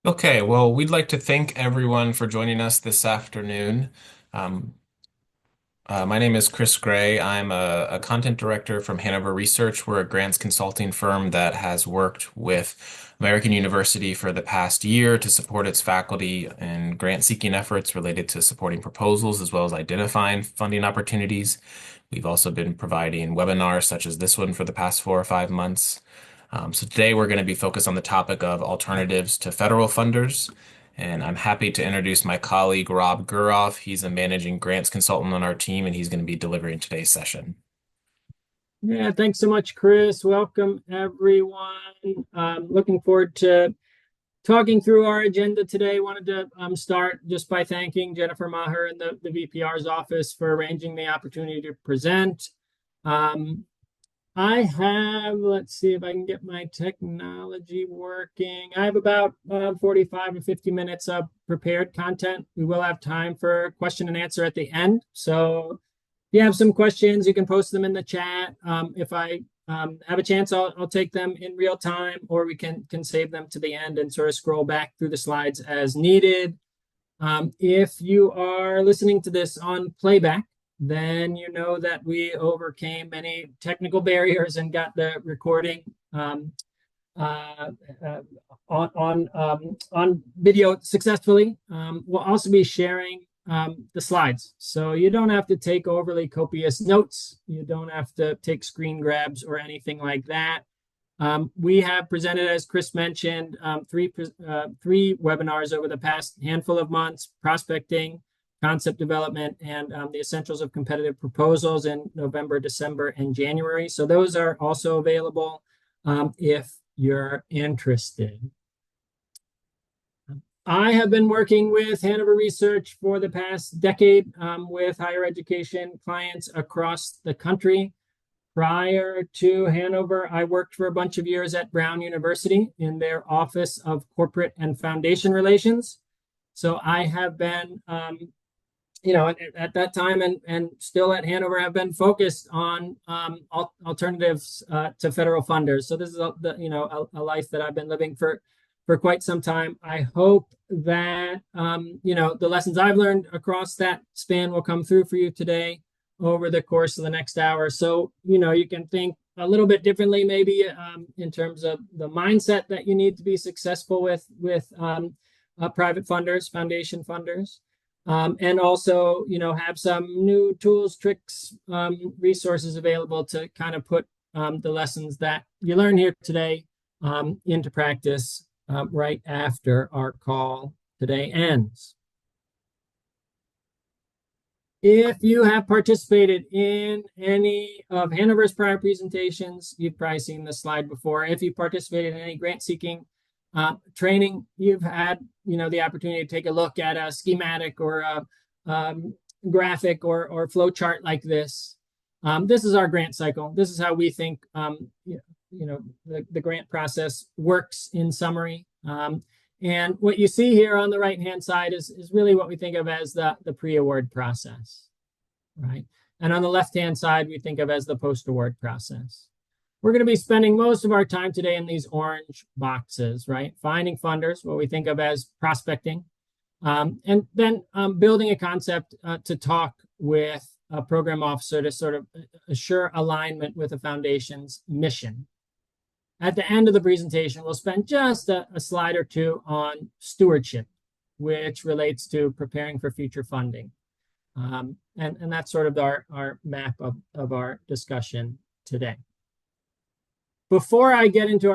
Okay, well, we'd like to thank everyone for joining us this afternoon. Um, my name is Chris Gray. I'm a content director from Hanover Research. We're a grants consulting firm that has worked with American University for the past year to support its faculty in grant seeking efforts related to supporting proposals as well as identifying funding opportunities. We've also been providing webinars such as this one for the past 4 or 5 months. So today we're going to be focused on the topic of alternatives to federal funders. And I'm happy to introduce my colleague, Rob Guroff. He's a managing grants consultant on our team, and he's going to be delivering today's session. Yeah, thanks so much, Chris. Welcome, everyone. Looking forward to talking through our agenda today. Wanted to start just by thanking Jennifer Maher and the VPR's office for arranging the opportunity to present. Um, let's see if I can get my technology working. I have about 45 or 50 minutes of prepared content. We will have time for question and answer at the end. So if you have some questions, you can post them in the chat. If I have a chance, I'll take them in real time, or we can save them to the end and sort of scroll back through the slides as needed. If you are listening to this on playback, then you know that we overcame many technical barriers and got the recording uh, uh, on video successfully. We'll also be sharing the slides, so you don't have to take overly copious notes. You don't have to take screen grabs or anything like that. We have presented, as Chris mentioned, three webinars over the past handful of months: prospecting, concept development, and the essentials of competitive proposals in November, December, and January. So those are also available if you're interested. I have been working with Hanover Research for the past decade with higher education clients across the country. Prior to Hanover, I worked for a bunch of years at Brown University in their Office of Corporate and Foundation Relations. So I have been, at that time and still at Hanover, have been focused on alternatives to federal funders. So this is a life that I've been living for quite some time. I hope that the lessons I've learned across that span will come through for you today over the course of the next hour. So, you can think a little bit differently, maybe in terms of the mindset that you need to be successful with private funders, foundation funders, and also, have some new tools, tricks, resources available to kind of put the lessons that you learn here today into practice right after our call today ends. If you have participated in any of Hanover's prior presentations, you've probably seen this slide before. If you participated in any grant seeking training, you've had the opportunity to take a look at a schematic or a graphic or flow chart like this. This is our grant cycle. This is how we think the grant process works in summary. And what you see here on the right-hand side is really what we think of as the pre-award process, right? And on the left-hand side, we think of as the post-award process. We're going to be spending most of our time today in these orange boxes, right? Finding funders, what we think of as prospecting, and then building a concept to talk with a program officer to sort of assure alignment with the foundation's mission. At the end of the presentation, we'll spend just a slide or two on stewardship, which relates to preparing for future funding. And that's sort of our map of our discussion today. Before I get into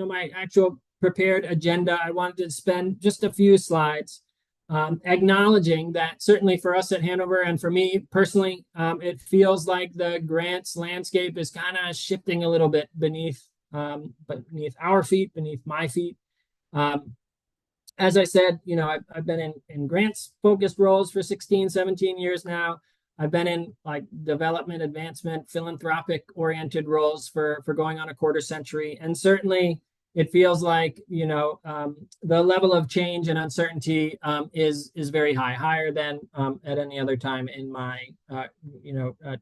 my actual prepared agenda, I wanted to spend just a few slides acknowledging that certainly for us at Hanover and for me personally, it feels like the grants landscape is kind of shifting a little bit beneath our feet, beneath my feet. As I said, I've been in grants focused roles for 16, 17 years now. I've been in like development, advancement, philanthropic oriented roles for going on a quarter century. And certainly it feels like, the level of change and uncertainty is very high, higher than at any other time in my,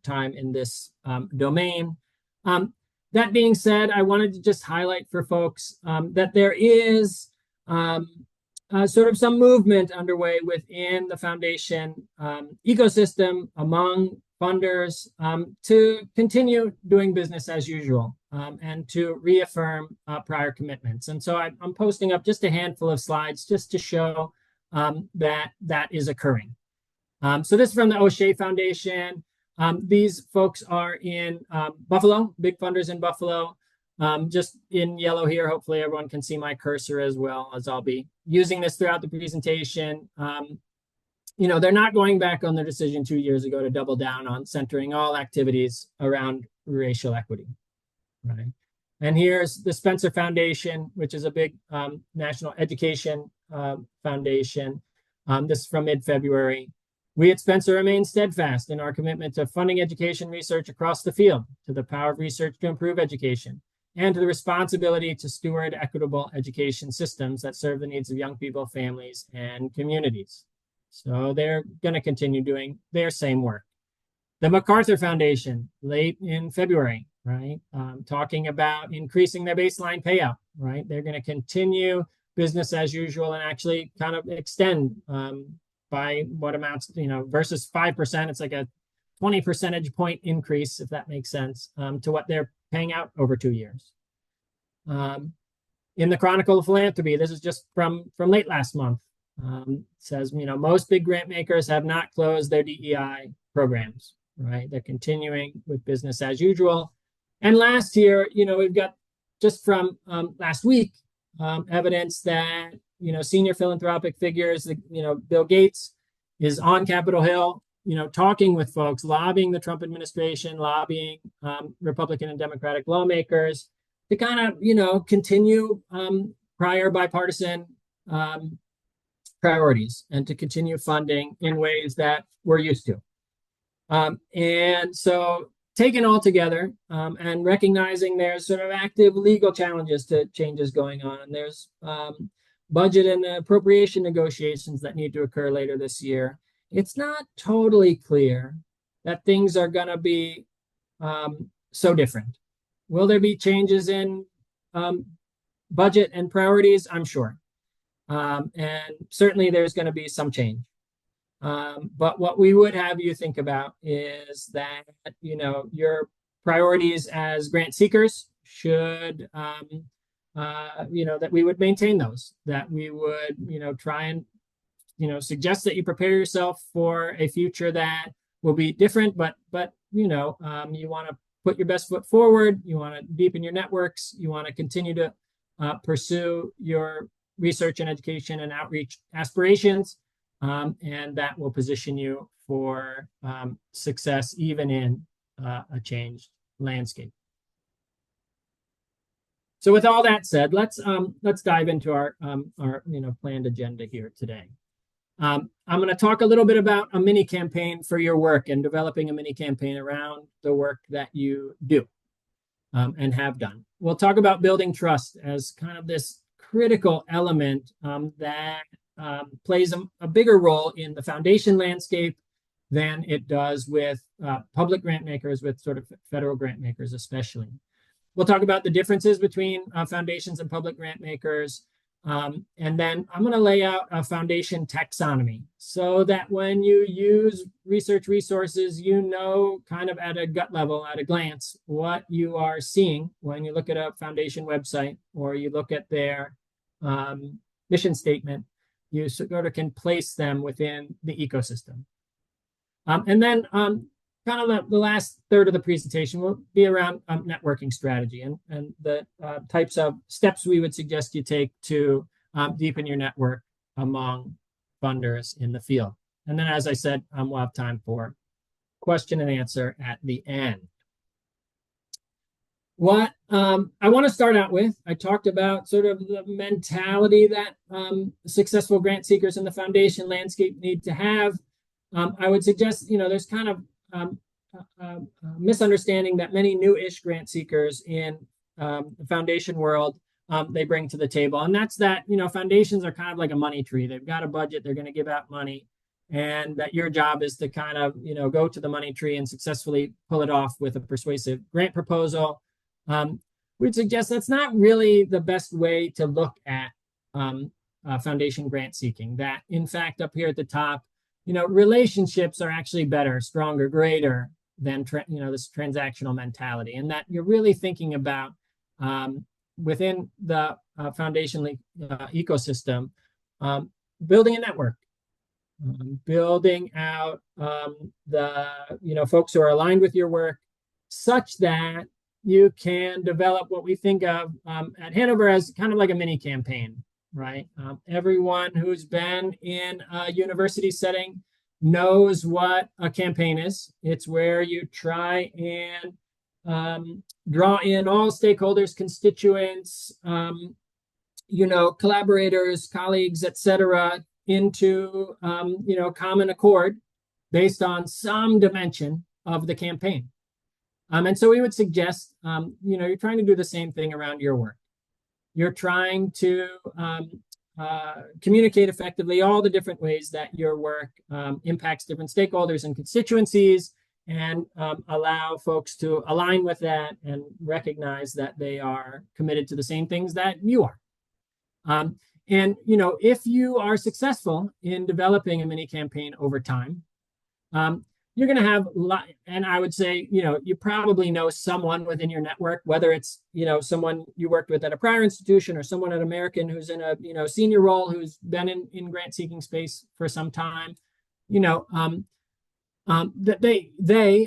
time in this domain. That being said, I wanted to just highlight for folks that there is sort of some movement underway within the foundation ecosystem among funders to continue doing business as usual and to reaffirm prior commitments. And so I'm posting up just a handful of slides just to show that that is occurring. So this is from the O'Shea Foundation. These folks are in Buffalo, big funders in Buffalo. Just in yellow here, hopefully everyone can see my cursor as well, as I'll be using this throughout the presentation. They're not going back on their decision 2 years ago to double down on centering all activities around racial equity, right? And here's the Spencer Foundation, which is a big national education foundation. This is from mid-February. We at Spencer remain steadfast in our commitment to funding education research across the field, to the power of research to improve education, and to the responsibility to steward equitable education systems that serve the needs of young people, families, and communities. So they're going to continue doing their same work. The MacArthur Foundation, late in February, right, talking about increasing their baseline payout, right? They're going to continue business as usual and actually kind of extend by what amounts, versus 5%, it's like a 20 percentage point increase, if that makes sense, to what they're paying out over 2 years. In the Chronicle of Philanthropy, this is just from late last month, says, most big grant makers have not closed their DEI programs, right? They're continuing with business as usual. And last year, we've got just from last week, evidence that, senior philanthropic figures, Bill Gates is on Capitol Hill, talking with folks, lobbying the Trump administration, lobbying Republican and Democratic lawmakers to kind of, continue prior bipartisan priorities and to continue funding in ways that we're used to. And so taken all together and recognizing there's sort of active legal challenges to changes going on. There's budget and appropriation negotiations that need to occur later this year. It's not totally clear that things are going to be so different. Will there be changes in budget and priorities? I'm sure. And certainly there's going to be some change. But what we would have you think about is that, your priorities as grant seekers should, that we would maintain those, that we would, try and, suggest that you prepare yourself for a future that will be different, but you want to put your best foot forward. You want to deepen your networks. You want to continue to pursue your research and education and outreach aspirations. And that will position you for success even in a changed landscape. So with all that said, let's dive into our planned agenda here today. I'm going to talk a little bit about a mini campaign for your work and developing a mini campaign around the work that you do and have done. We'll talk about building trust as kind of this critical element that plays a bigger role in the foundation landscape than it does with public grant makers, with sort of federal grant makers especially. We'll talk about the differences between foundations and public grant makers. And then I'm going to lay out a foundation taxonomy so that when you use research resources, kind of at a gut level, at a glance, what you are seeing when you look at a foundation website or you look at their mission statement. You sort of can place them within the ecosystem. And then kind of the last third of the presentation will be around networking strategy and the types of steps we would suggest you take to deepen your network among funders in the field. And then, as I said, we'll have time for question and answer at the end. What I want to start out with, I talked about sort of the mentality that successful grant seekers in the foundation landscape need to have. I would suggest, there's kind of misunderstanding that many new-ish grant seekers in the foundation world they bring to the table. And that's that, foundations are kind of like a money tree. They've got a budget, they're going to give out money, and that your job is to kind of, go to the money tree and successfully pull it off with a persuasive grant proposal. We'd suggest that's not really the best way to look at foundation grant seeking. That, in fact, up here at the top, relationships are actually better, stronger, greater than this transactional mentality, and that you're really thinking about within the foundation ecosystem, building a network, building out the folks who are aligned with your work, such that you can develop what we think of at Hanover as kind of like a mini campaign, right? Everyone who's been in a university setting knows what a campaign is. It's where you try and draw in all stakeholders, constituents, collaborators, colleagues, etc., into common accord based on some dimension of the campaign. And so we would suggest, you're trying to do the same thing around your work. You're trying to communicate effectively all the different ways that your work impacts different stakeholders and constituencies, and allow folks to align with that and recognize that they are committed to the same things that you are. And if you are successful in developing a mini campaign over time, you're going to have, and I would say, you probably know someone within your network, whether it's, someone you worked with at a prior institution or someone at American who's in a, senior role, who's been in grant seeking space for some time, that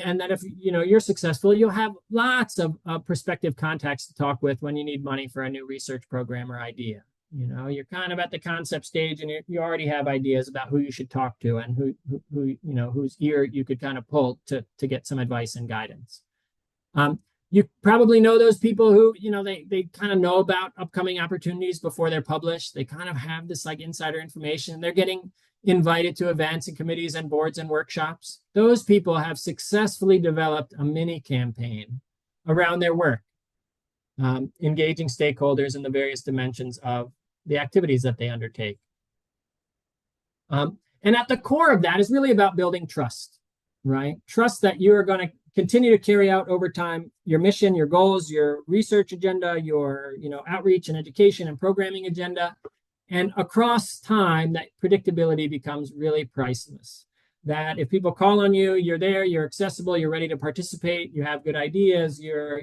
and that if, you're successful, you'll have lots of prospective contacts to talk with when you need money for a new research program or idea. You're kind of at the concept stage, and you already have ideas about who you should talk to and who whose ear you could kind of pull to get some advice and guidance. You probably know those people who, they kind of know about upcoming opportunities before they're published. They kind of have this like insider information. They're getting invited to events and committees and boards and workshops. Those people have successfully developed a mini campaign around their work, engaging stakeholders in the various dimensions of the activities that they undertake. And at the core of that is really about building trust, right? Trust that you are going to continue to carry out over time your mission, your goals, your research agenda, your outreach and education and programming agenda. And across time, that predictability becomes really priceless. That if people call on you, you're there, you're accessible, you're ready to participate, you have good ideas, you're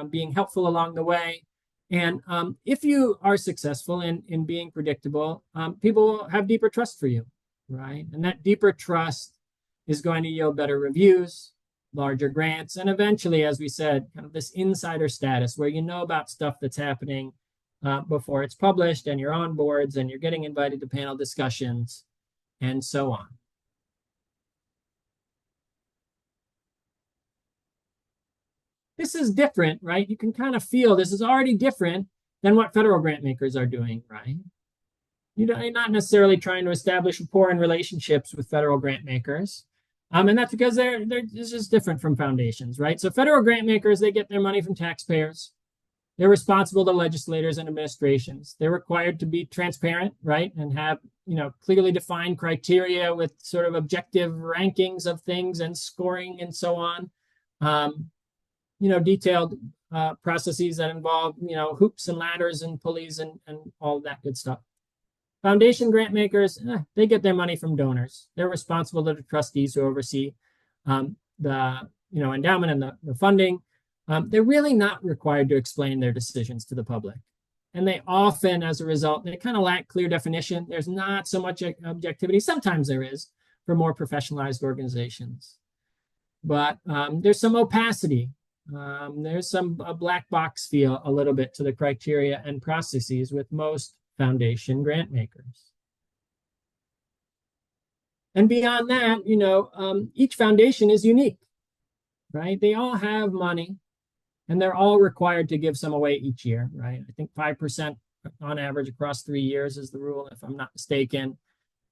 being helpful along the way. And if you are successful in being predictable, people will have deeper trust for you, right? And that deeper trust is going to yield better reviews, larger grants, and eventually, as we said, kind of this insider status where you know about stuff that's happening before it's published, and you're on boards, and you're getting invited to panel discussions, and so on. This is different, right? You can kind of feel this is already different than what federal grant makers are doing, right? You're not necessarily trying to establish rapport and relationships with federal grant makers. And that's because they're just different from foundations, right? So federal grant makers, they get their money from taxpayers. They're responsible to legislators and administrations. They're required to be transparent, right? And have, clearly defined criteria with sort of objective rankings of things and scoring and so on. Detailed processes that involve, hoops and ladders and pulleys and all of that good stuff. Foundation grant makers, they get their money from donors. They're responsible to the trustees who oversee the endowment and the funding. They're really not required to explain their decisions to the public. And they often, as a result, they kind of lack clear definition. There's not so much objectivity. Sometimes there is for more professionalized organizations. But there's some opacity. There's some black box feel a little bit to the criteria and processes with most foundation grant makers. And beyond that, each foundation is unique, right? They all have money, and they're all required to give some away each year, right? I think 5% on average across 3 years is the rule, if I'm not mistaken.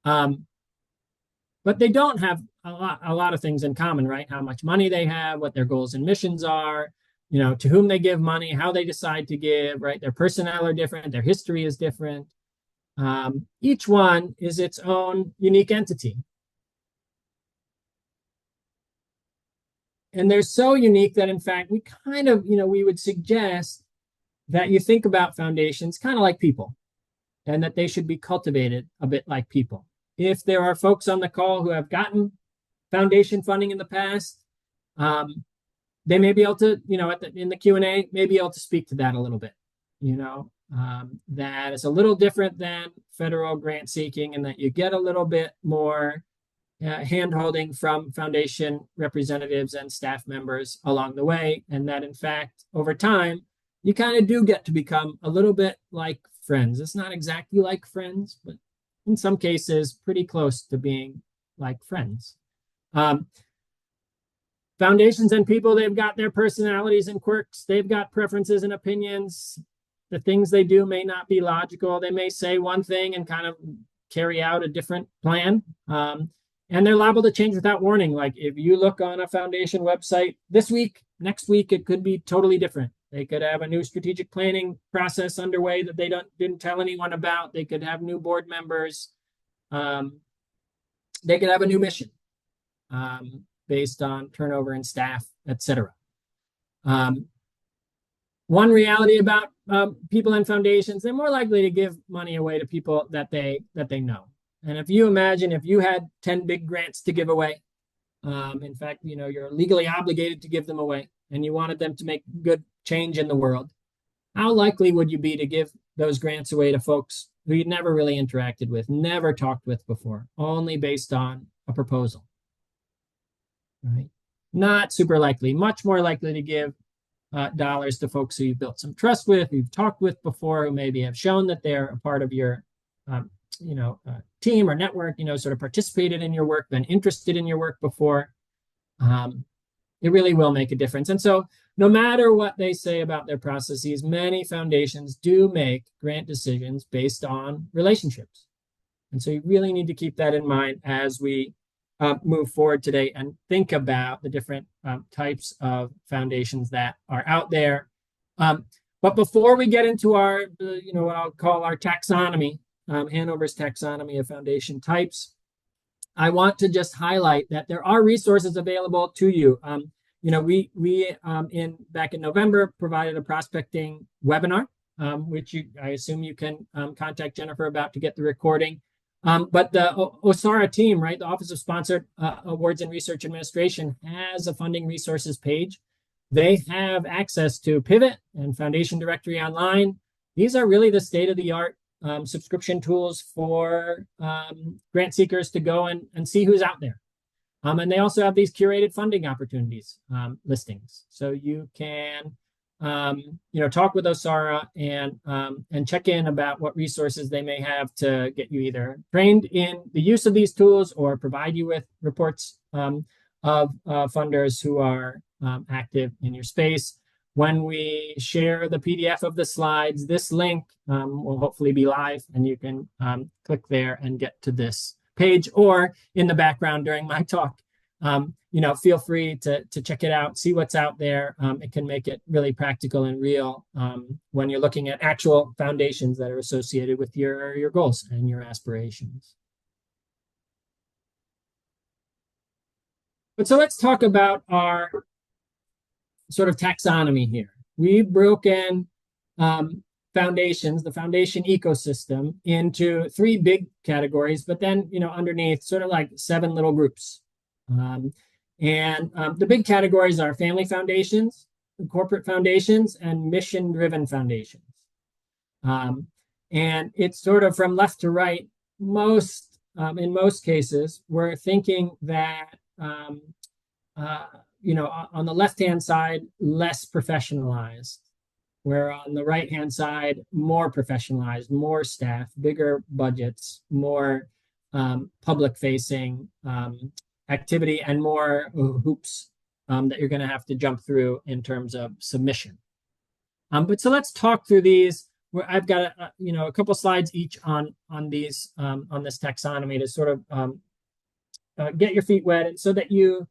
But they don't have a lot of things in common, right? How much money they have, what their goals and missions are, to whom they give money, how they decide to give, right? Their personnel are different, their history is different. Each one is its own unique entity. And they're so unique that, in fact, we kind of, we would suggest that you think about foundations kind of like people, and that they should be cultivated a bit like people. If there are folks on the call who have gotten foundation funding in the past, they may be able to, in the Q&A, may be able to speak to that a little bit. That is a little different than federal grant seeking, and that you get a little bit more hand-holding from foundation representatives and staff members along the way, and that in fact, over time, you kind of do get to become a little bit like friends. It's not exactly like friends, but in some cases, pretty close to being like friends. Foundations and people, they've got their personalities and quirks. They've got preferences and opinions. The things they do may not be logical. They may say one thing and kind of carry out a different plan. And they're liable to change without warning. Like if you look on a foundation website this week, next week, it could be totally different. They could have a new strategic planning process underway that they didn't tell anyone about. They could have new board members. They could have a new mission based on turnover in staff, etc. One reality about people and foundations, they're more likely to give money away to people that they know. And if you imagine if you had 10 big grants to give away, in fact, you're legally obligated to give them away, and you wanted them to make good change in the world, how likely would you be to give those grants away to folks who you'd never really interacted with, never talked with before, only based on a proposal? Right? Not super likely. Much more likely to give dollars to folks who you've built some trust with, who've talked with before, who maybe have shown that they're a part of your team or network, sort of participated in your work, been interested in your work before. It really will make a difference. And so no matter what they say about their processes, many foundations do make grant decisions based on relationships. And so you really need to keep that in mind as we move forward today and think about the different types of foundations that are out there. But before we get into our, what I'll call our taxonomy, Hanover's taxonomy of foundation types, I want to just highlight that there are resources available to you. We back in November provided a prospecting webinar, which I assume you can contact Jennifer about to get the recording. But the OSARA team, right, the Office of Sponsored Awards and Research Administration, has a funding resources page. They have access to Pivot and Foundation Directory Online. These are really the state-of-the-art subscription tools for grant seekers to go and see who's out there. And they also have these curated funding opportunities listings. So you can talk with OSARA and check in about what resources they may have to get you either trained in the use of these tools or provide you with reports of funders who are active in your space. When we share the PDF of the slides, this link will hopefully be live, and you can click there and get to this page, or in the background during my talk. Feel free to check it out, see what's out there. It can make it really practical and real when you're looking at actual foundations that are associated with your goals and your aspirations. But so let's talk about our sort of taxonomy here. We've broken foundations, the foundation ecosystem, into 3 big categories, but then, underneath sort of like 7 little groups. The big categories are family foundations, corporate foundations, and mission-driven foundations. And it's sort of from left to right. In most cases, we're thinking that on the left-hand side, less professionalized, where on the right-hand side, more professionalized, more staff, bigger budgets, more public-facing activity, and more hoops that you're going to have to jump through in terms of submission. But so let's talk through these. I've got a couple slides each on these on this taxonomy to sort of get your feet wet, and so that you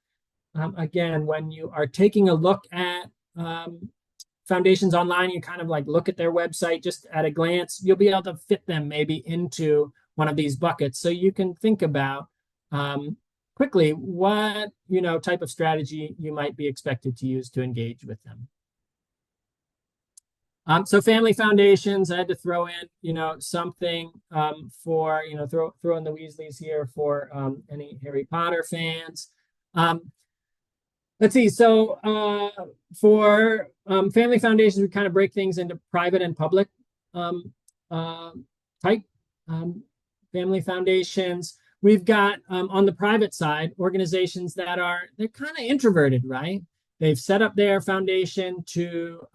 again, when you are taking a look at foundations online, you kind of like look at their website just at a glance, you'll be able to fit them maybe into one of these buckets. So you can think about quickly what type of strategy you might be expected to use to engage with them. So family foundations, I had to throw in, something for, throw in the Weasleys here for any Harry Potter fans. Um, let's see. So for family foundations, we kind of break things into private and public um, uh, type um, family foundations. We've got on the private side organizations they're kind of introverted, right? They've set up their foundation to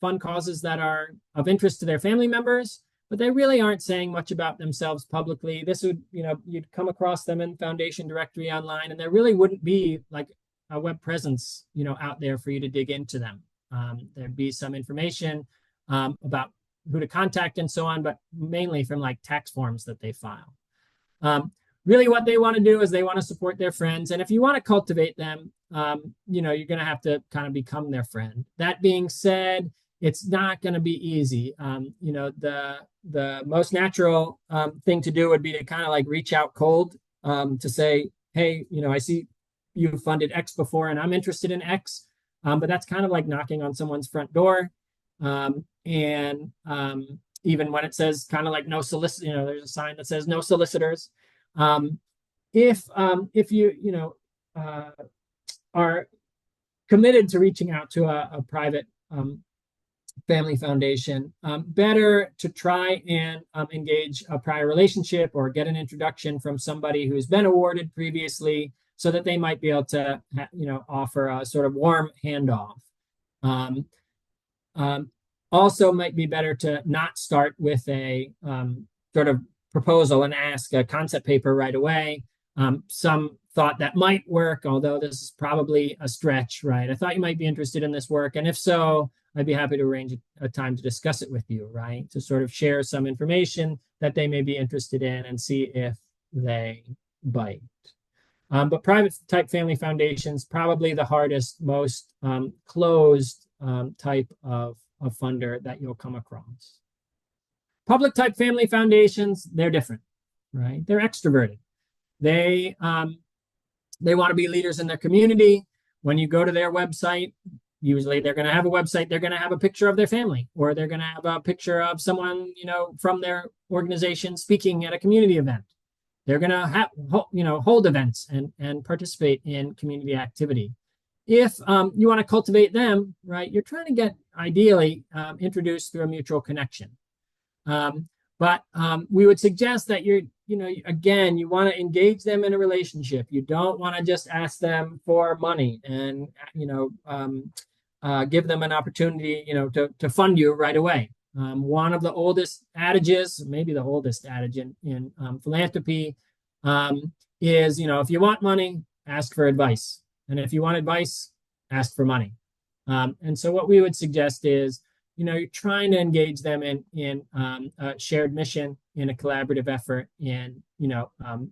fund causes that are of interest to their family members, but they really aren't saying much about themselves publicly. This would, you'd come across them in foundation directory online, and there really wouldn't be like a web presence, out there for you to dig into them. There'd be some information about who to contact and so on, but mainly from like tax forms that they file. Um, really, what they want to do is they want to support their friends, and if you want to cultivate them, you're going to have to kind of become their friend. That being said, it's not going to be easy. The most natural thing to do would be to kind of like reach out cold to say, hey, I see you funded X before, and I'm interested in X. But that's kind of like knocking on someone's front door. And even when it says kind of like no solicit, there's a sign that says no solicitors. Um, if you are committed to reaching out to a private family foundation, better to try and engage a prior relationship or get an introduction from somebody who's been awarded previously, so that they might be able to, offer a sort of warm handoff. Um, um, Also, might be better to not start with a sort of proposal and ask a concept paper right away. Some thought that might work, although this is probably a stretch, right? I thought you might be interested in this work, and if so, I'd be happy to arrange a time to discuss it with you, right? To sort of share some information that they may be interested in and see if they bite. But private type family foundations, probably the hardest, most closed type of funder that you'll come across. Public type family foundations, they're different, right? They're extroverted. They want to be leaders in their community. When you go to their website, usually they're going to have a website. They're going to have a picture of their family, or they're going to have a picture of someone, from their organization speaking at a community event. They're going to hold events and participate in community activity. If you want to cultivate them, right, you're trying to get ideally introduced through a mutual connection. But we would suggest that again, you want to engage them in a relationship. You don't want to just ask them for money and, give them an opportunity, to fund you right away. One of the oldest adages, maybe the oldest adage in philanthropy, is, if you want money, ask for advice. And if you want advice, ask for money. And so what we would suggest is, you're trying to engage them in a shared mission, in a collaborative effort, in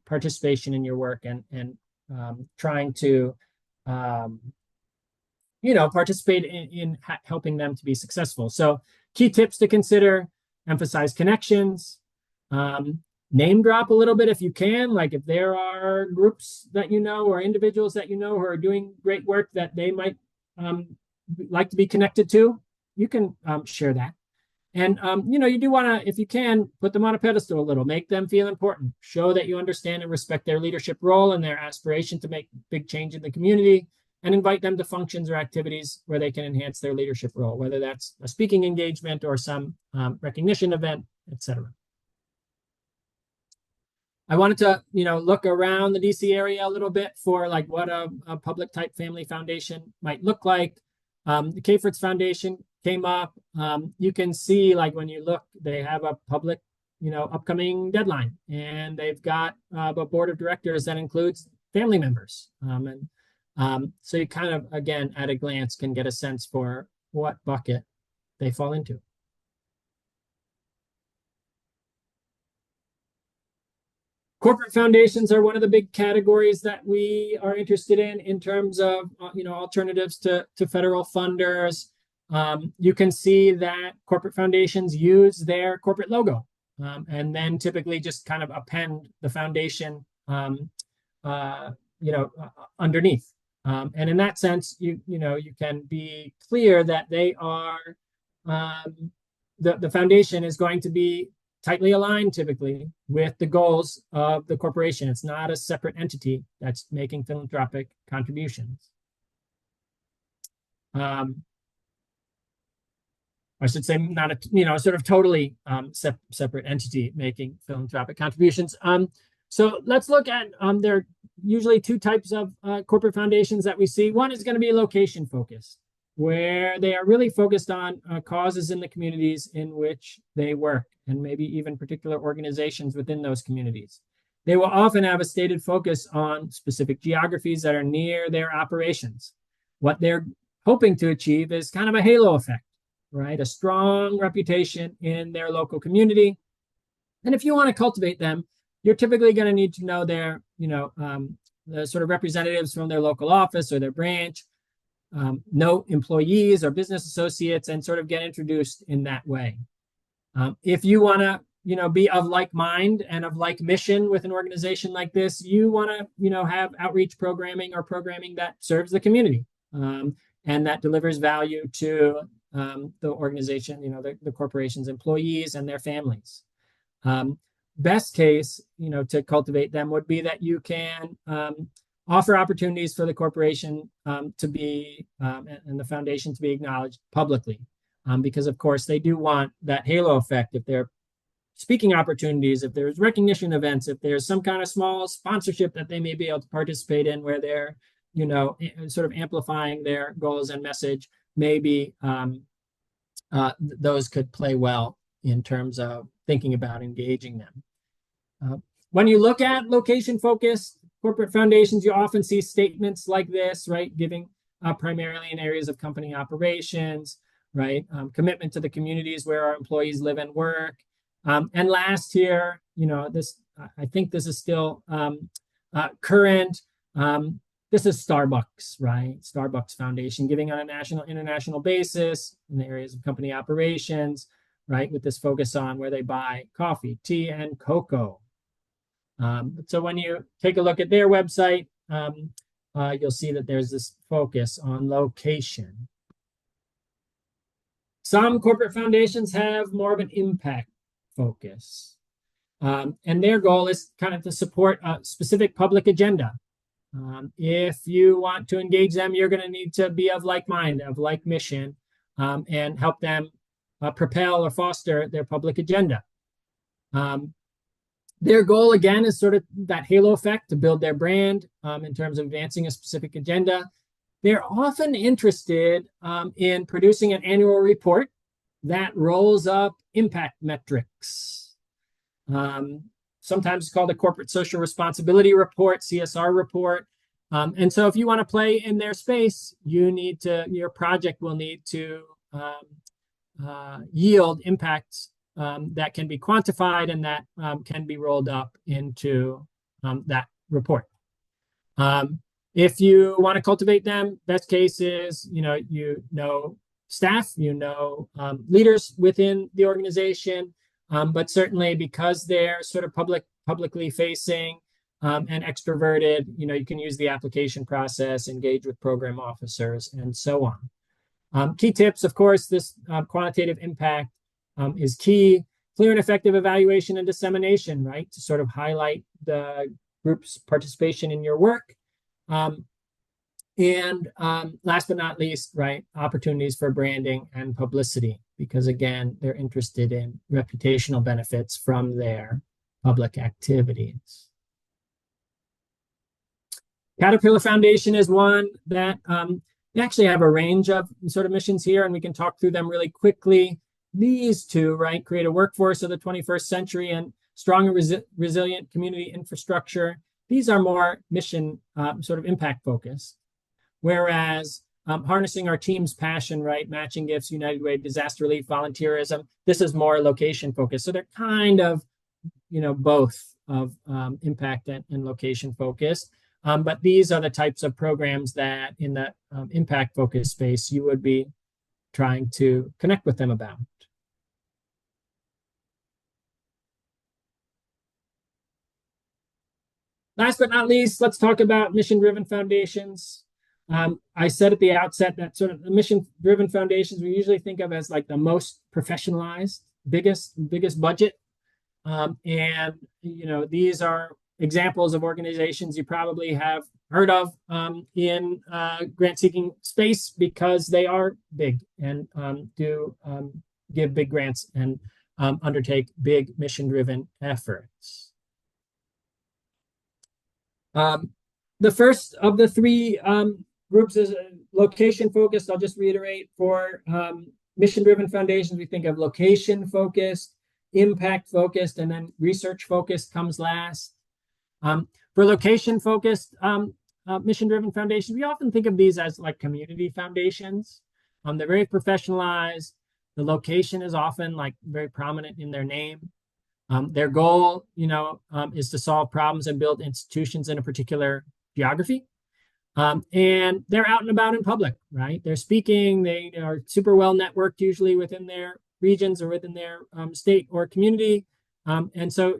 participation in your work, and trying to participate in helping them to be successful. So key tips to consider: emphasize connections, name drop a little bit if you can. Like if there are groups that or individuals that who are doing great work that they might like to be connected to, you can share that. And you do want to, if you can, put them on a pedestal a little, make them feel important, show that you understand and respect their leadership role and their aspiration to make big change in the community, and invite them to functions or activities where they can enhance their leadership role, whether that's a speaking engagement or some recognition event, etc. I wanted to, look around the DC area a little bit for like what a public type family foundation might look like. The K-Fritz Foundation came up. You can see, like when you look, they have a public, upcoming deadline, and they've got a board of directors that includes family members. So you kind of, again, at a glance, can get a sense for what bucket they fall into. Corporate foundations are one of the big categories that we are interested in terms of alternatives to federal funders. You can see that corporate foundations use their corporate logo, and then typically just kind of append the foundation underneath. And in that sense, you can be clear that they are the foundation is going to be tightly aligned typically with the goals of the corporation. It's not a separate entity that's making philanthropic contributions. I should say not a sort of totally separate entity making philanthropic contributions. So let's look at there are usually two types of corporate foundations that we see. One is going to be location focused, where they are really focused on causes in the communities in which they work, and maybe even particular organizations within those communities. They will often have a stated focus on specific geographies that are near their operations. What they're hoping to achieve is kind of a halo effect, right? A strong reputation in their local community. And if you want to cultivate them, you're typically going to need to know their, the sort of representatives from their local office or their branch, know employees or business associates, and sort of get introduced in that way. If you want to, be of like mind and of like mission with an organization like this, you want to, have outreach programming or programming that serves the community and that delivers value to the organization, the corporation's employees and their families. Best case, to cultivate them would be that you can offer opportunities for the corporation to be and the foundation to be acknowledged publicly, because of course they do want that halo effect. If they're speaking opportunities, if there's recognition events, if there's some kind of small sponsorship that they may be able to participate in where they're, sort of amplifying their goals and message, maybe those could play well in terms of thinking about engaging them. When you look at location-focused corporate foundations, you often see statements like this, right? Giving primarily in areas of company operations, right? Commitment to the communities where our employees live and work. And last here, I think this is still current. This is Starbucks, right? Starbucks Foundation, giving on a international basis in the areas of company operations, right? With this focus on where they buy coffee, tea, and cocoa. So when you take a look at their website, you'll see that there's this focus on location. Some corporate foundations have more of an impact focus. And their goal is kind of to support a specific public agenda. If you want to engage them, you're going to need to be of like mind, of like mission, and help them propel or foster their public agenda. Their goal, again, is sort of that halo effect to build their brand in terms of advancing a specific agenda. They're often interested in producing an annual report that rolls up impact metrics. Sometimes it's called a corporate social responsibility report, CSR report. And so if you want to play in their space, your project will need to yield impacts that can be quantified and that can be rolled up into that report. If you want to cultivate them, best case is, staff, leaders within the organization, but certainly because they're sort of publicly facing and extroverted, you can use the application process, engage with program officers, and so on. Key tips, of course, this quantitative impact is key. Clear and effective evaluation and dissemination, right, to sort of highlight the group's participation in your work. And last but not least, right, opportunities for branding and publicity, because again, they're interested in reputational benefits from their public activities. Caterpillar Foundation is one that they actually have a range of sort of missions here, and we can talk through them really quickly. These two, right, create a workforce of the 21st century and strong and resilient community infrastructure. These are more mission sort of impact focused. Whereas harnessing our team's passion, right, matching gifts, United Way, disaster relief, volunteerism, this is more location focused. So they're kind of, both of impact and location focused. But these are the types of programs that in the impact focused space, you would be trying to connect with them about. Last but not least, let's talk about mission-driven foundations. I said at the outset that sort of the mission-driven foundations we usually think of as like the most professionalized, biggest budget, and these are examples of organizations you probably have heard of in grant-seeking space because they are big and do give big grants and undertake big mission-driven efforts. The first of the three groups is location focused. I'll just reiterate for mission-driven foundations, we think of location focused, impact focused, and then research focused comes last. For location focused mission-driven foundations, we often think of these as like community foundations. They're very professionalized. The location is often like very prominent in their name. Their goal, is to solve problems and build institutions in a particular geography. And they're out and about in public, right? They're speaking, they are super well networked usually within their regions or within their state or community. And so,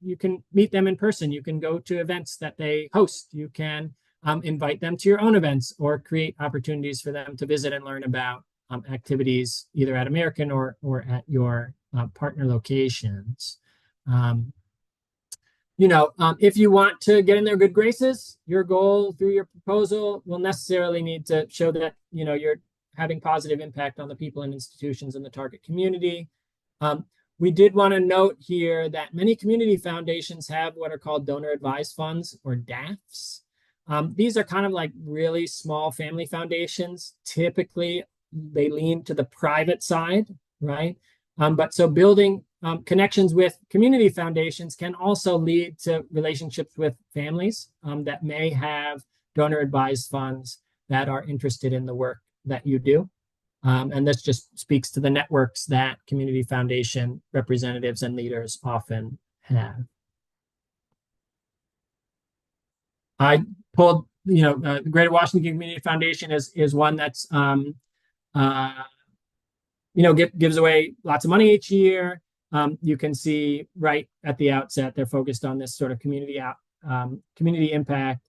you can meet them in person. You can go to events that they host. You can invite them to your own events or create opportunities for them to visit and learn about activities either at American or at your partner locations. If you want to get in their good graces, your goal through your proposal will necessarily need to show that, you're having positive impact on the people and institutions in the target community. We did want to note here that many community foundations have what are called donor advised funds or DAFs. These are kind of like really small family foundations. Typically, they lean to the private side, right? But so building connections with community foundations can also lead to relationships with families that may have donor advised funds that are interested in the work that you do. And this just speaks to the networks that community foundation representatives and leaders often have. I pulled, the Greater Washington Community Foundation is one that's, gives away lots of money each year. You can see right at the outset, they're focused on this sort of community impact.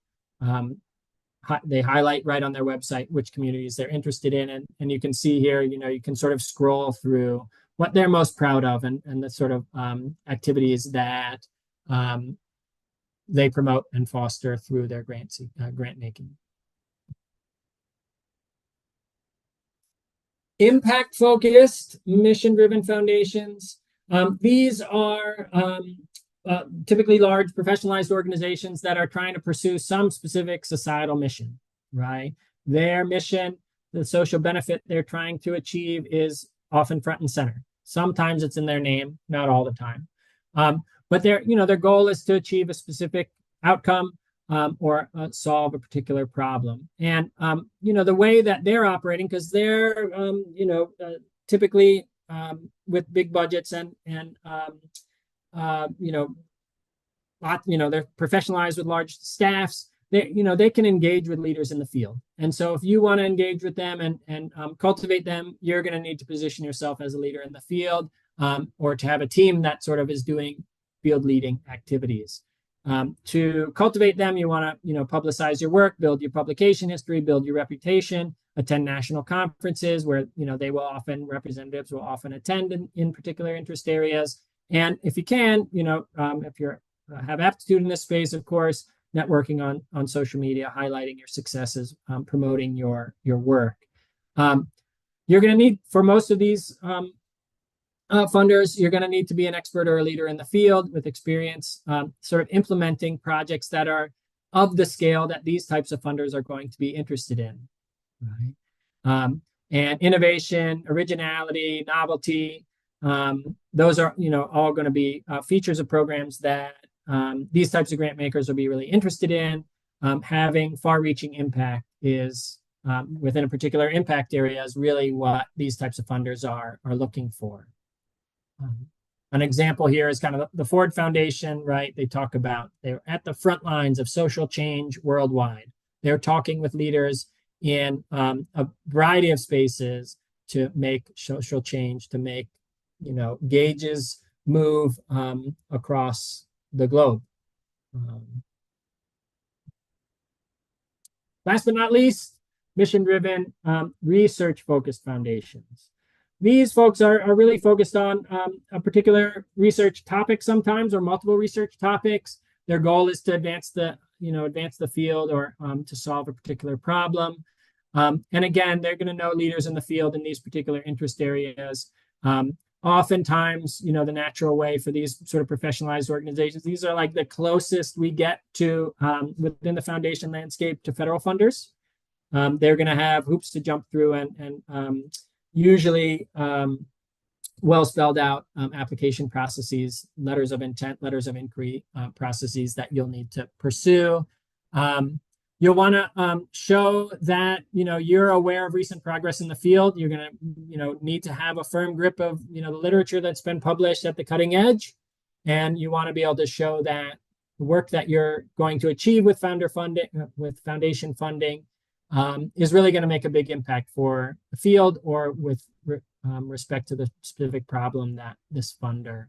They highlight right on their website which communities they're interested in. And you can see here, you can sort of scroll through what they're most proud of and the sort of activities that they promote and foster through their grant making. Impact-focused, mission-driven foundations. These are typically large professionalized organizations that are trying to pursue some specific societal mission, right? Their mission, the social benefit they're trying to achieve is often front and center. Sometimes it's in their name, not all the time. But their goal is to achieve a specific outcome or solve a particular problem. And, the way that they're operating, because they're, typically with big budgets and they're professionalized with large staffs. They can engage with leaders in the field. And so if you want to engage with them and cultivate them, you're going to need to position yourself as a leader in the field or to have a team that sort of is doing field leading activities. To cultivate them, you want to, publicize your work, build your publication history, build your reputation, attend national conferences where, representatives will often attend in particular interest areas. And if you can, if you have aptitude in this space, of course, networking on social media, highlighting your successes, promoting your work. You're going to need, for most of these funders, you're going to need to be an expert or a leader in the field with experience sort of implementing projects that are of the scale that these types of funders are going to be interested in, right? And innovation, originality, novelty, those are, all going to be features of programs that these types of grant makers will be really interested in. Having far-reaching impact is within a particular impact area is really what these types of funders are looking for. An example here is kind of the Ford Foundation, right? They talk about they're at the front lines of social change worldwide. They're talking with leaders in a variety of spaces to make social change, to make gauges move across the globe. Last but not least, mission-driven, research-focused foundations. These folks are really focused on a particular research topic sometimes, or multiple research topics. Their goal is to advance the field, or to solve a particular problem. And again, they're going to know leaders in the field in these particular interest areas. Oftentimes, the natural way for these sort of professionalized organizations, these are like the closest we get to within the foundation landscape to federal funders. They're going to have hoops to jump through, and usually well spelled out application processes, letters of intent, letters of inquiry processes that you'll need to pursue. You'll want to show that you're aware of recent progress in the field. You're going to need to have a firm grip of the literature that's been published at the cutting edge, and you want to be able to show that the work that you're going to achieve with foundation funding is really going to make a big impact for the field, or with respect to the specific problem that this funder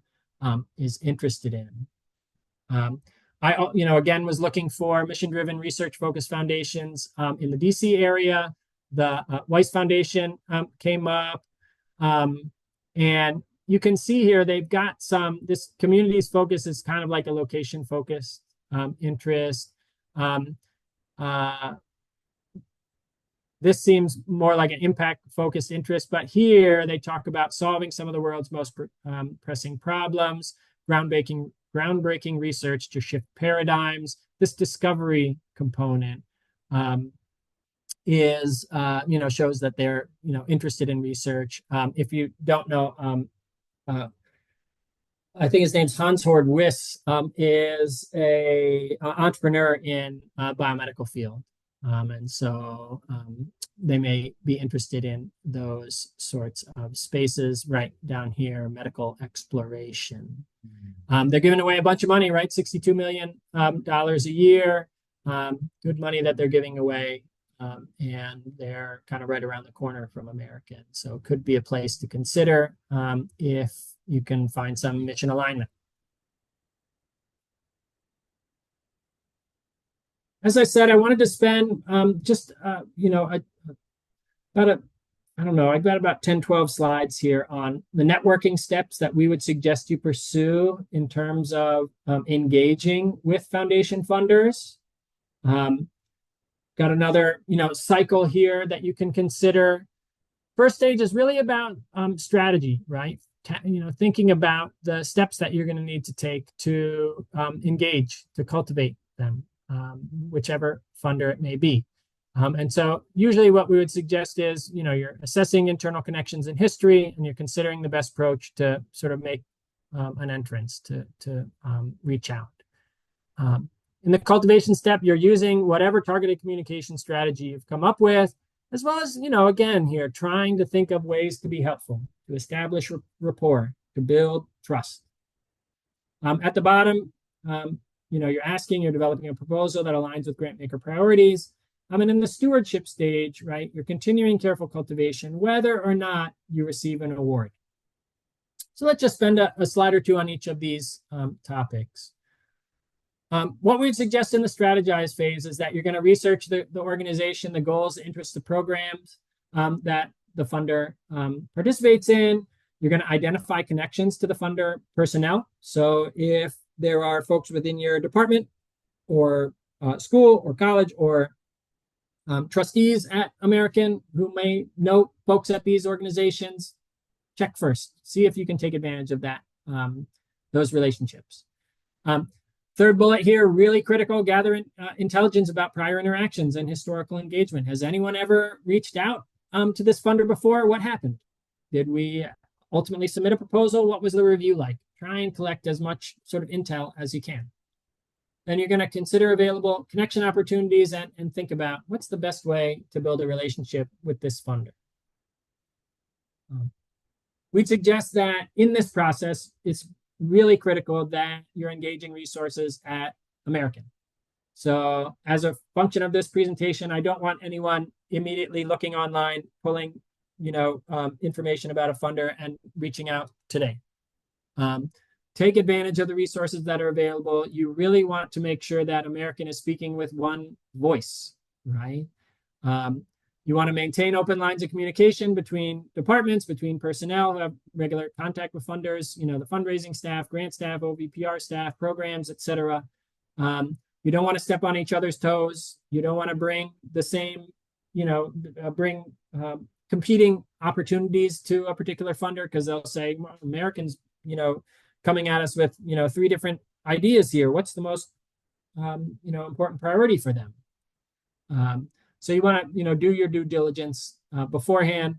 is interested in. I, again, was looking for mission-driven, research-focused foundations in the DC area. The Weiss Foundation came up, and you can see here they've got this community's focus is kind of like a location-focused interest. This seems more like an impact-focused interest, but here they talk about solving some of the world's most pressing problems, groundbreaking research to shift paradigms. This discovery component is, shows that they're, interested in research. If you don't know, I think his name's Hans Hord Wyss, is a entrepreneur in biomedical field. And so they may be interested in those sorts of spaces. Right down here, medical exploration. They're giving away a bunch of money, right? $62 million a year. Good money that they're giving away. And they're kind of right around the corner from American. So it could be a place to consider if you can find some mission alignment. As I said, I wanted to spend I've got about 10, 12 slides here on the networking steps that we would suggest you pursue in terms of engaging with foundation funders. Got another, cycle here that you can consider. First stage is really about strategy, right? Thinking about the steps that you're going to need to take to engage, to cultivate them, whichever funder it may be. And so usually what we would suggest is, you're assessing internal connections in history, and you're considering the best approach to sort of make an entrance, to reach out. In the cultivation step, you're using whatever targeted communication strategy you've come up with, as well as, again, here, trying to think of ways to be helpful, to establish rapport, to build trust. At the bottom, you're developing a proposal that aligns with grant maker priorities. And in the stewardship stage, right, you're continuing careful cultivation, whether or not you receive an award. So let's just spend a slide or two on each of these topics. What we'd suggest in the strategize phase is that you're going to research the organization, the goals, the interests, the programs that the funder participates in. You're going to identify connections to the funder personnel. So if there are folks within your department or school or college or trustees at American who may know folks at these organizations, check first. See if you can take advantage of those relationships. Third bullet here, really critical, gather intelligence about prior interactions and historical engagement. Has anyone ever reached out to this funder before? What happened? Did we ultimately submit a proposal? What was the review like? Try and collect as much sort of intel as you can. Then you're going to consider available connection opportunities and think about what's the best way to build a relationship with this funder. We'd suggest that in this process, it's really critical that you're engaging resources at American. So as a function of this presentation, I don't want anyone immediately looking online, pulling information about a funder and reaching out today. Take advantage of the resources that are available. You really want to make sure that American is speaking with one voice, right? You want to maintain open lines of communication between departments, between personnel who have regular contact with funders, the fundraising staff, grant staff, OVPR staff, programs, etc. You don't want to step on each other's toes. You don't want to bring the same, bring competing opportunities to a particular funder because they'll say, well, Americans, coming at us with, three different ideas here. What's the most, important priority for them? So you want to, do your due diligence beforehand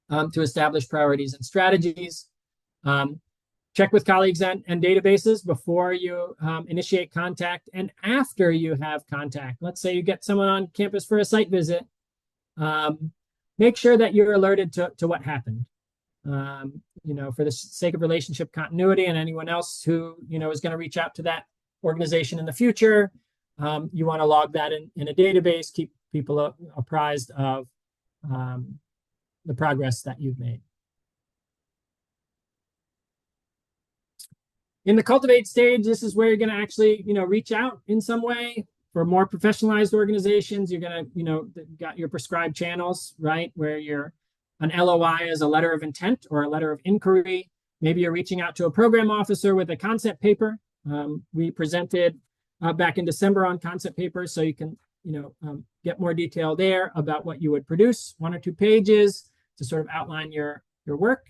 to establish priorities and strategies. Check with colleagues and databases before you initiate contact and after you have contact. Let's say you get someone on campus for a site visit. Make sure that you're alerted to what happened. For the sake of relationship continuity and anyone else who, is going to reach out to that organization in the future, you want to log that in a database, keep people apprised of the progress that you've made. In the cultivate stage, this is where you're going to actually, reach out in some way. For more professionalized organizations, you're going to, got your prescribed channels, right? Where you're an LOI is a letter of intent or a letter of inquiry. Maybe you're reaching out to a program officer with a concept paper. We presented back in December on concept papers, so you can, get more detail there about what you would produce, 1 or 2 pages to sort of outline your work.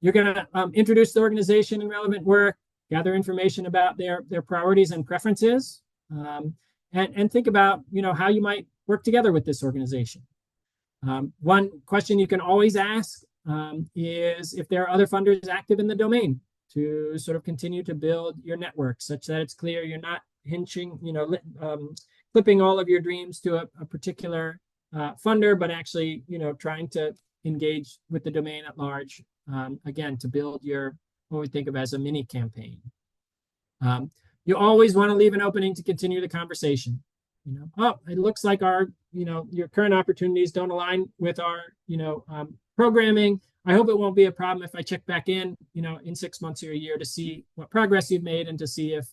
You're going to introduce the organization and relevant work, gather information about their priorities and preferences, and think about, how you might work together with this organization. One question you can always ask is if there are other funders active in the domain to sort of continue to build your network such that it's clear you're not hinching, clipping all of your dreams to a particular funder, but actually, trying to engage with the domain at large, again, to build what we think of as a mini campaign. You always want to leave an opening to continue the conversation. It looks like your current opportunities don't align with our, programming. I hope it won't be a problem if I check back in 6 months or a year to see what progress you've made and to see if,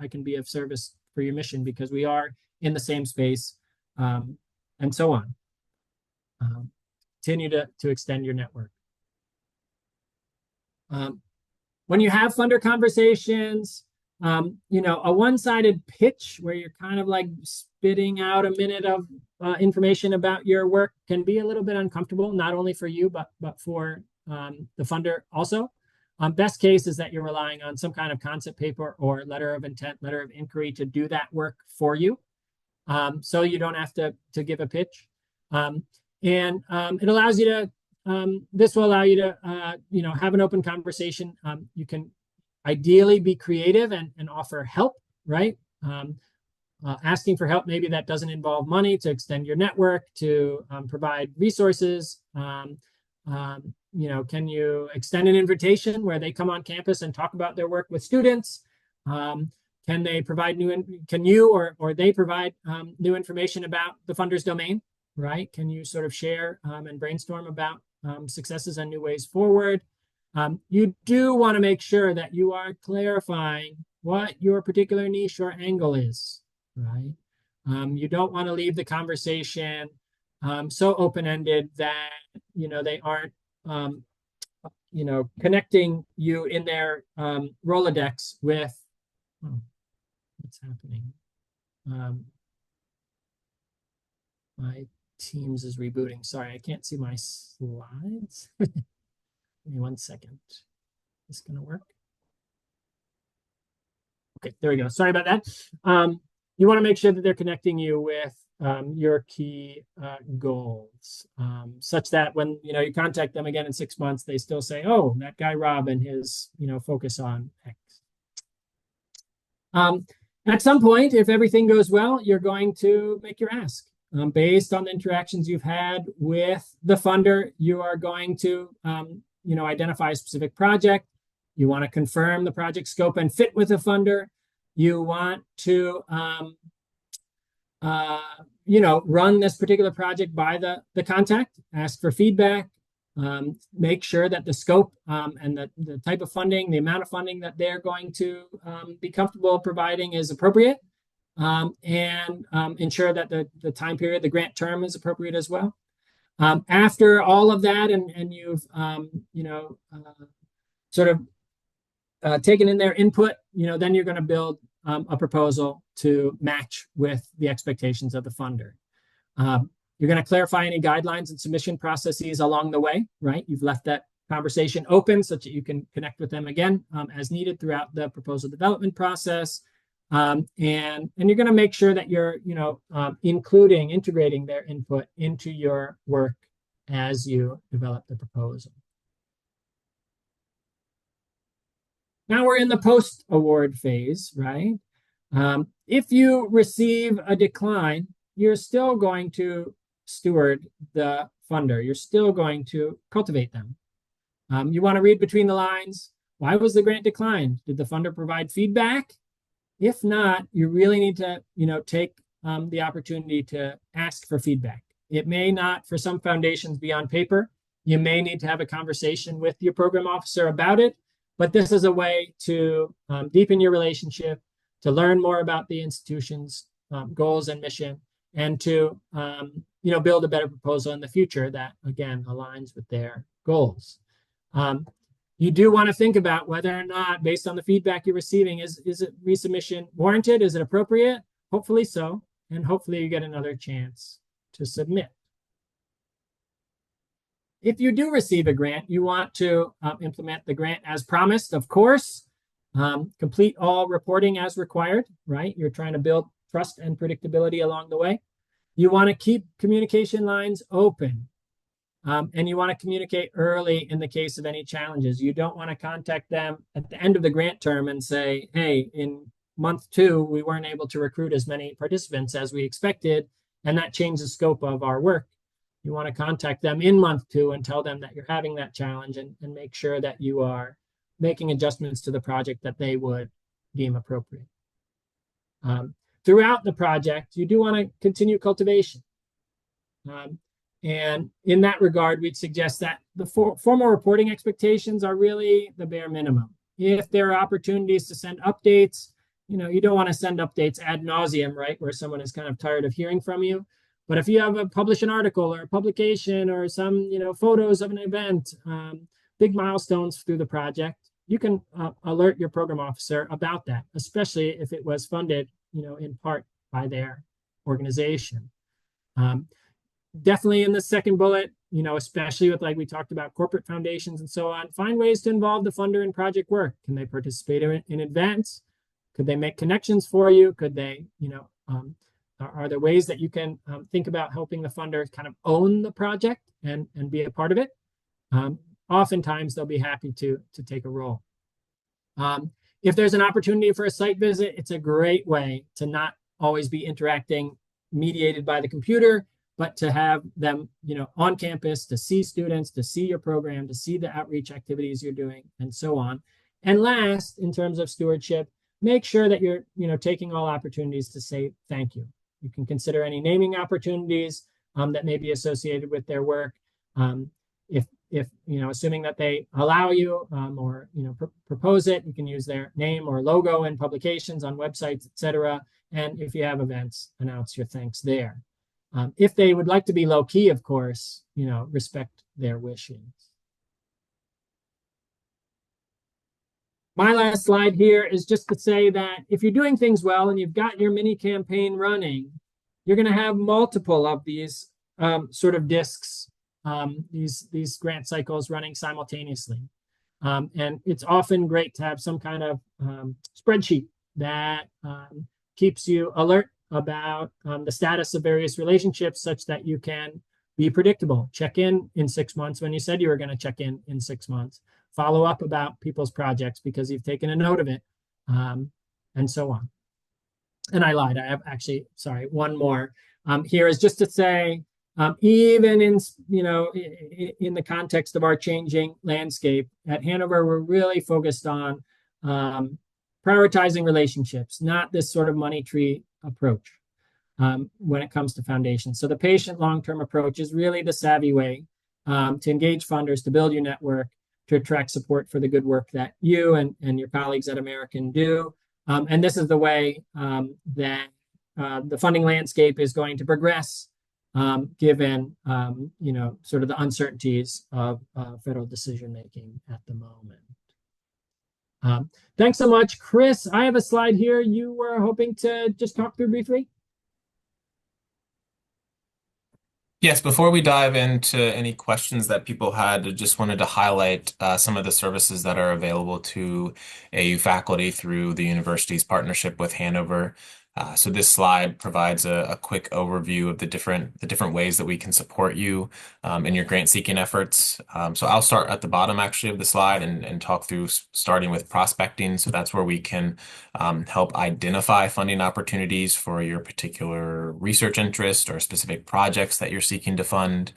I can be of service for your mission because we are in the same space, and so on. Continue to extend your network. When you have funder conversations, a one-sided pitch where you're kind of like spitting out a minute of information about your work can be a little bit uncomfortable, not only for you, but for the funder also. Best case is that you're relying on some kind of concept paper or letter of intent, letter of inquiry to do that work for you. So you don't have to give a pitch. It allows you to, this will allow you to, have an open conversation. You can ideally be creative and offer help, right? Asking for help, maybe that doesn't involve money to extend your network, to provide resources. Can you extend an invitation where they come on campus and talk about their work with students? Can they provide can you or they provide new information about the funder's domain, right? Can you sort of share and brainstorm about successes and new ways forward? You do want to make sure that you are clarifying what your particular niche or angle is, right? You don't want to leave the conversation so open-ended that, they aren't, connecting you in their Rolodex with, what's happening? My Teams is rebooting. Sorry, I can't see my slides. Give me 1 second. Is this going to work? Okay, there we go. Sorry about that. You want to make sure that they're connecting you with your key goals, such that when you contact them again in 6 months, they still say, "Oh, that guy Rob and his focus on X." At some point, if everything goes well, you're going to make your ask. Based on the interactions you've had with the funder, you are going to identify a specific project. You want to confirm the project scope and fit with the funder. You want to, run this particular project by the contact, ask for feedback, make sure that the scope and the type of funding, the amount of funding that they're going to be comfortable providing is appropriate. and ensure that the time period, the grant term is appropriate as well. After all of that, and you've sort of taken in their input, then you're going to build a proposal to match with the expectations of the funder. You're going to clarify any guidelines and submission processes along the way, right? You've left that conversation open so that you can connect with them again as needed throughout the proposal development process. And you're going to make sure that you're, integrating their input into your work as you develop the proposal. Now we're in the post-award phase, right? If you receive a decline, you're still going to steward the funder. You're still going to cultivate them. You want to read between the lines. Why was the grant declined? Did the funder provide feedback? If not, you really need to, take the opportunity to ask for feedback. It may not, for some foundations, be on paper. You may need to have a conversation with your program officer about it, but this is a way to deepen your relationship, to learn more about the institution's goals and mission, and to build a better proposal in the future that, again, aligns with their goals. You do want to think about whether or not, based on the feedback you're receiving, is it resubmission warranted? Is it appropriate? Hopefully so, and hopefully you get another chance to submit. If you do receive a grant, you want to implement the grant as promised, of course. Complete all reporting as required, right? You're trying to build trust and predictability along the way. You want to keep communication lines open. And you want to communicate early in the case of any challenges. You don't want to contact them at the end of the grant term and say, hey, in month 2, we weren't able to recruit as many participants as we expected, and that changed the scope of our work. You want to contact them in month 2 and tell them that you're having that challenge and make sure that you are making adjustments to the project that they would deem appropriate. Throughout the project, you do want to continue cultivation. And in that regard, we'd suggest that the formal reporting expectations are really the bare minimum. If there are opportunities to send updates, you don't want to send updates ad nauseum, right, where someone is kind of tired of hearing from you. But if you have a publish an article or a publication or some, photos of an event, big milestones through the project, you can alert your program officer about that, especially if it was funded, in part by their organization. Definitely in the second bullet, especially with, like we talked about, corporate foundations and so on, find ways to involve the funder in project work. Can they participate in advance? Could they make connections for you? Could they, are there ways that you can think about helping the funder kind of own the project and be a part of it? Oftentimes, they'll be happy to take a role. If there's an opportunity for a site visit, it's a great way to not always be interacting mediated by the computer, but to have them, on campus, to see students, to see your program, to see the outreach activities you're doing, and so on. And last, in terms of stewardship, make sure that you're, taking all opportunities to say thank you. You can consider any naming opportunities that may be associated with their work. If assuming that they allow you or propose it, you can use their name or logo in publications on websites, etc. And if you have events, announce your thanks there. If they would like to be low key, of course, respect their wishes. My last slide here is just to say that if you're doing things well and you've got your mini campaign running, you're going to have multiple of these sort of discs, these grant cycles running simultaneously. And it's often great to have some kind of spreadsheet that keeps you alert about the status of various relationships such that you can be predictable. Check in 6 months when you said you were going to check in 6 months. Follow up about people's projects because you've taken a note of it, and so on. And I lied. I have actually, sorry, one more. Here is just to say, even in the context of our changing landscape at Hanover, we're really focused on prioritizing relationships, not this sort of money tree approach when it comes to foundations. So the patient long-term approach is really the savvy way to engage funders, to build your network, to attract support for the good work that you and your colleagues at American do. And this is the way that the funding landscape is going to progress, given sort of the uncertainties of federal decision making at the moment. Thanks so much, Chris. I have a slide here you were hoping to just talk through briefly. Yes, before we dive into any questions that people had, I just wanted to highlight some of the services that are available to AU faculty through the university's partnership with Hanover. So this slide provides a quick overview of the different ways that we can support you in your grant seeking efforts. So I'll start at the bottom actually of the slide and talk through starting with prospecting. So that's where we can help identify funding opportunities for your particular research interest or specific projects that you're seeking to fund.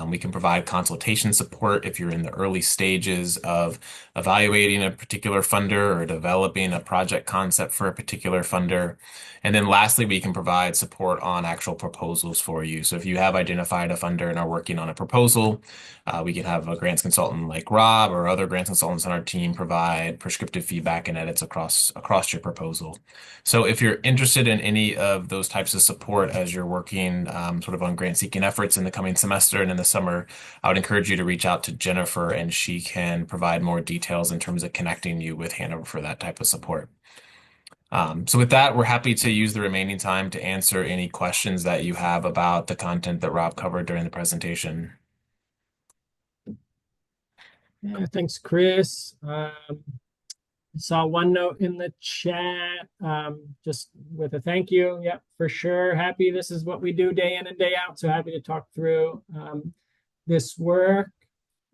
We can provide consultation support if you're in the early stages of evaluating a particular funder or developing a project concept for a particular funder. And then lastly, we can provide support on actual proposals for you. So if you have identified a funder and are working on a proposal, we can have a grants consultant like Rob or other grants consultants on our team provide prescriptive feedback and edits across your proposal. So if you're interested in any of those types of support as you're working sort of on grant seeking efforts in the coming semester and in the summer, I would encourage you to reach out to Jennifer and she can provide more details in terms of connecting you with Hanover for that type of support. So with that, we're happy to use the remaining time to answer any questions that you have about the content that Rob covered during the presentation. Yeah, thanks, Chris. Saw one note in the chat, just with a thank you. Yep, for sure. Happy this is what we do day in and day out. So happy to talk through this work.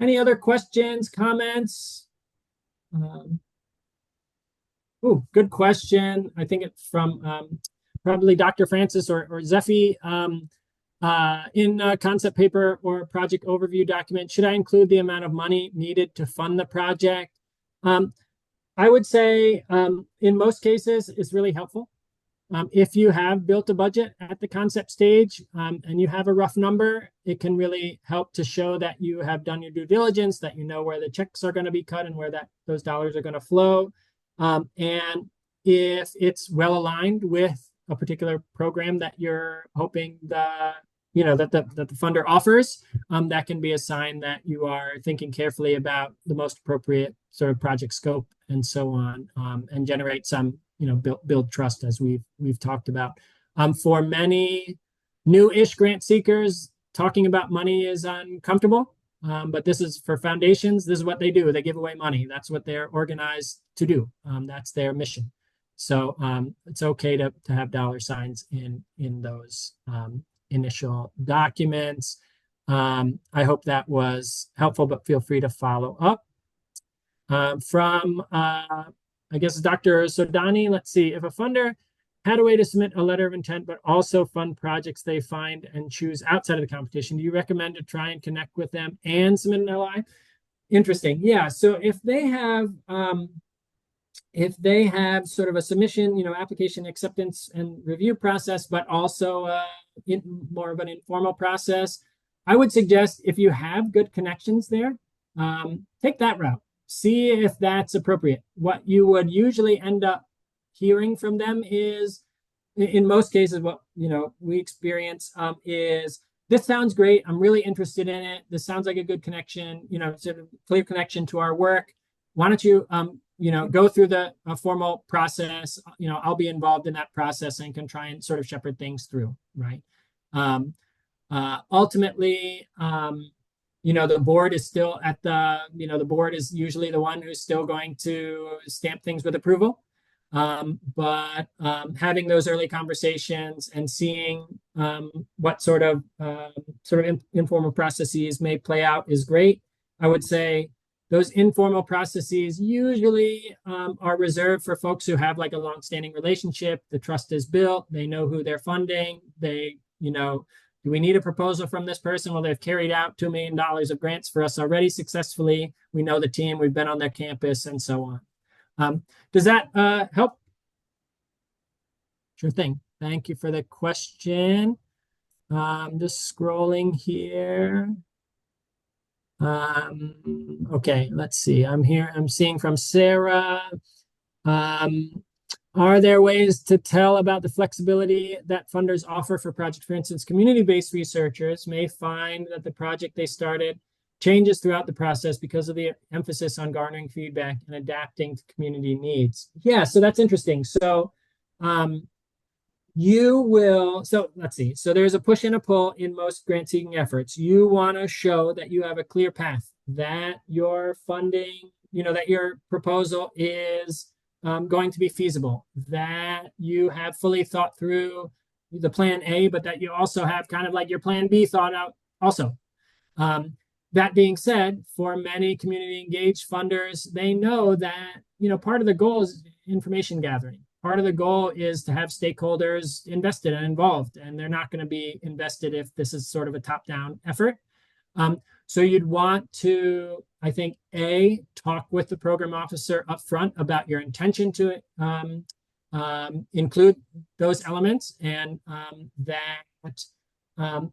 Any other questions, comments? Oh, good question. I think it's from probably Dr. Francis or Zephy. In a concept paper or project overview document, should I include the amount of money needed to fund the project? I would say in most cases, it's really helpful. If you have built a budget at the concept stage and you have a rough number, it can really help to show that you have done your due diligence, that you know where the checks are going to be cut and where those dollars are going to flow. And if it's well aligned with a particular program that you're hoping that the funder offers, that can be a sign that you are thinking carefully about the most appropriate sort of project scope and so on, and generate some, build trust as we've talked about. For many new-ish grant seekers, talking about money is uncomfortable, but this is for foundations. This is what they do. They give away money. That's what they're organized to do. That's their mission. So it's okay to have dollar signs in those initial documents. I hope that was helpful, but feel free to follow up. From, I guess, Dr. Sodani, let's see. If a funder had a way to submit a letter of intent, but also fund projects they find and choose outside of the competition, do you recommend to try and connect with them and submit an LI? Interesting. Yeah. So if they have sort of a submission, application acceptance and review process, but also more of an informal process, I would suggest if you have good connections there, take that route. See if that's appropriate. What you would usually end up hearing from them is, in most cases, what we experience is, this sounds great. I'm really interested in it. This sounds like a good connection, sort of clear connection to our work. Why don't you go through the formal process? I'll be involved in that process and can try and sort of shepherd things through, right? Ultimately, the board is still the board is usually the one who's still going to stamp things with approval. But having those early conversations and seeing what sort of informal processes may play out is great. I would say those informal processes usually are reserved for folks who have like a long-standing relationship. The trust is built. They know who they're funding. They, do we need a proposal from this person? Well, they've carried out $2 million of grants for us already successfully. We know the team. We've been on their campus and so on. Does that help? Sure thing. Thank you for the question. Just scrolling here. Okay, let's see. I'm seeing from Sarah. Are there ways to tell about the flexibility that funders offer for projects? For instance, community-based researchers may find that the project they started changes throughout the process because of the emphasis on garnering feedback and adapting to community needs. Yeah, so that's interesting. So um, so let's see. So there's a push and a pull in most grant seeking efforts. You want to show that you have a clear path, that your funding, that your proposal is going to be feasible, that you have fully thought through the plan A, but that you also have kind of like your plan B thought out also. Um, that being said, for many community engaged funders, they know that part of the goal is information gathering. Part of the goal is to have stakeholders invested and involved, and they're not going to be invested if this is sort of a top-down effort. So you'd want to, I think, talk with the program officer up front about your intention to include those elements, and that um,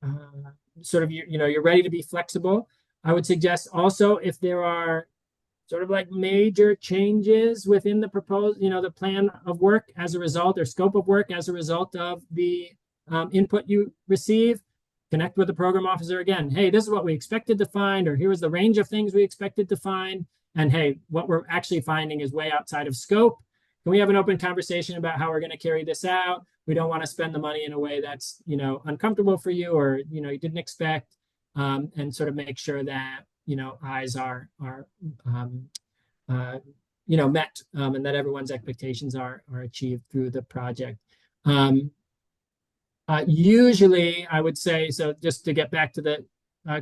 uh, sort of you're ready to be flexible. I would suggest also if there are sort of like major changes within the proposed, the plan of work as a result or scope of work as a result of the input you receive, connect with the program officer again. Hey, this is what we expected to find, or here's the range of things we expected to find. And hey, what we're actually finding is way outside of scope. Can we have an open conversation about how we're going to carry this out? We don't want to spend the money in a way that's, uncomfortable for you or, you didn't expect, and sort of make sure that, eyes are um, uh, met, and that everyone's expectations are achieved through the project. Usually, I would say, so just to get back to the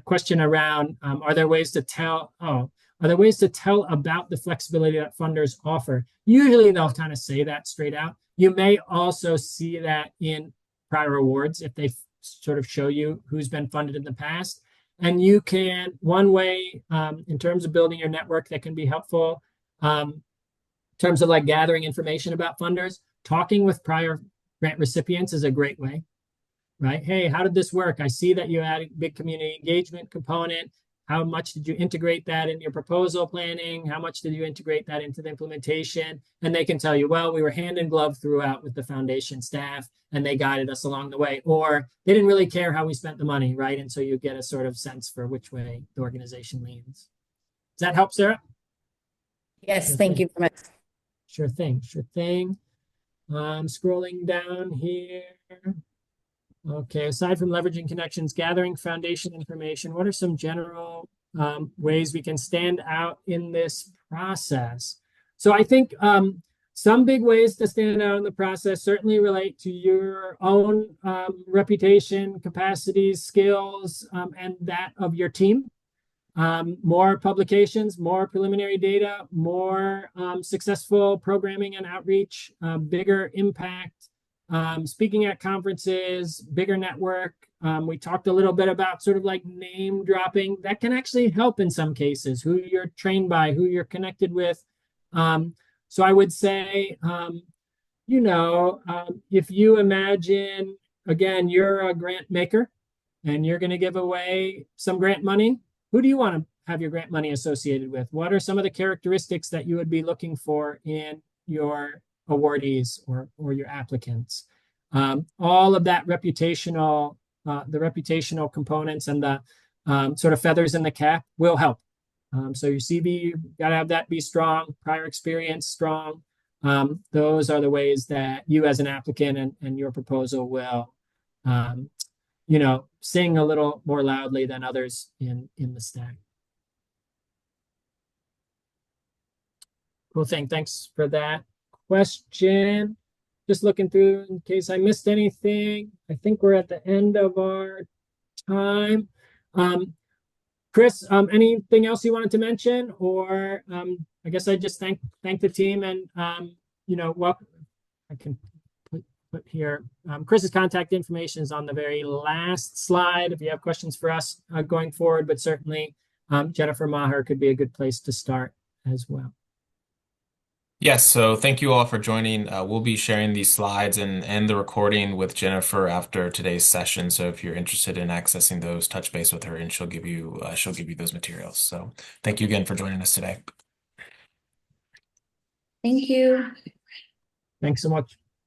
question around, are there ways to tell? Oh, are there ways to tell about the flexibility that funders offer? Usually, they'll kind of say that straight out. You may also see that in prior awards if they sort of show you who's been funded in the past. And you can, one way in terms of building your network that can be helpful, in terms of like gathering information about funders, talking with prior grant recipients is a great way, right? Hey, how did this work? I see that you had a big community engagement component. How much did you integrate that in your proposal planning? How much did you integrate that into the implementation? And they can tell you, well, we were hand in glove throughout with the foundation staff and they guided us along the way. Or they didn't really care how we spent the money, right? And so you get a sort of sense for which way the organization leans. Does that help, Sarah? Yes, Sure thank thing. you very much. Sure thing. Sure thing. Scrolling down here. Okay, aside from leveraging connections, gathering foundation information, what are some general ways we can stand out in this process? So I think some big ways to stand out in the process certainly relate to your own reputation, capacities, skills, and that of your team. More publications, more preliminary data, more successful programming and outreach, bigger impact, speaking at conferences, bigger network. We talked a little bit about sort of like name dropping. That can actually help in some cases, who you're trained by, who you're connected with. So I would say, if you imagine, again, you're a grant maker and you're going to give away some grant money, who do you want to have your grant money associated with? What are some of the characteristics that you would be looking for in your awardees or your applicants? All of that the reputational components and the sort of feathers in the cap will help. So your CV, you got to have that be strong, prior experience strong. Those are the ways that you as an applicant and your proposal will sing a little more loudly than others in the stack. Cool thing. Thanks for that question. Just looking through in case I missed anything. I think we're at the end of our time. Chris, anything else you wanted to mention? Or I guess I just thank the team and welcome. I can put here. Chris's contact information is on the very last slide if you have questions for us going forward, but certainly Jennifer Maher could be a good place to start as well. Yes, so thank you all for joining. We'll be sharing these slides and the recording with Jennifer after today's session. So if you're interested in accessing those, touch base with her and she'll give you those materials. So thank you again for joining us today. Thank you. Thanks so much.